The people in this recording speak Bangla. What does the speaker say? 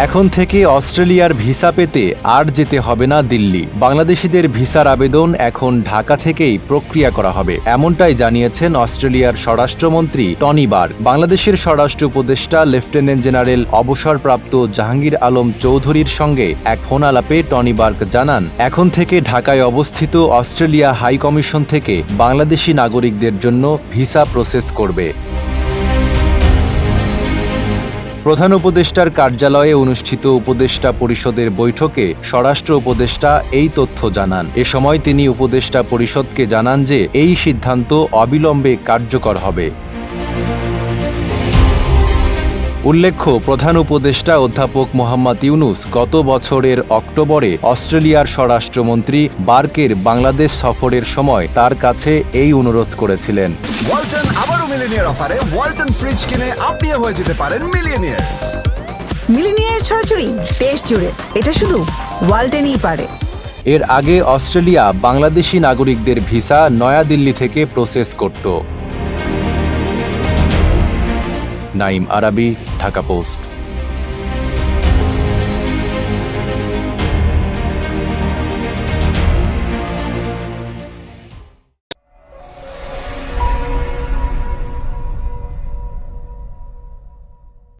এখন থেকে অস্ট্রেলিয়ার ভিসা পেতে আর যেতে হবে না দিল্লি। বাংলাদেশিদের ভিসার আবেদন এখন ঢাকা থেকেই প্রক্রিয়া করা হবে, এমনটাই জানিয়েছেন অস্ট্রেলিয়ার স্বরাষ্ট্রমন্ত্রী টনি বার্গ। বাংলাদেশের স্বরাষ্ট্র উপদেষ্টা লেফটেন্যান্ট জেনারেল অবসরপ্রাপ্ত জাহাঙ্গীর আলম চৌধুরীর সঙ্গে এক ফোন আলাপে টনি বার্গ জানান, এখন থেকে ঢাকায় অবস্থিত অস্ট্রেলিয়া হাই কমিশন থেকে বাংলাদেশি নাগরিকদের জন্য ভিসা প্রসেস করবে। প্রধান উপদেষ্টার কার্যালয়ে অনুষ্ঠিত উপদেষ্টা পরিষদের বৈঠকে স্বরাষ্ট্র উপদেষ্টা এই তথ্য জানান। এ সময় তিনি উপদেষ্টা পরিষদকে জানান যে এই সিদ্ধান্ত অবিলম্বে কার্যকর হবে। উল্লেখ্য, প্রধান উপদেষ্টা অধ্যাপক মোহাম্মদ ইউনূস গত বছরের অক্টোবরে অস্ট্রেলিয়ার স্বরাষ্ট্রমন্ত্রী বার্গের বাংলাদেশ সফরের সময় তার কাছে এই অনুরোধ করেছিলেন। ওয়ালটন আবারও মিলিয়নিয়ার অফারে ওয়ালটন ফ্রিজ কিনে আপনিও হয়ে যেতে পারেন মিলিয়নিয়ার। মিলিয়নিয়ার ছড়াছড়ি দেশ জুড়ে, এটা শুধু ওয়ালটনই পারে। এর আগে অস্ট্রেলিয়া বাংলাদেশি নাগরিকদের ভিসা নয়াদিল্লি থেকে প্রসেস করত। নাইম আরাবি, ঢাকা পোস্ট।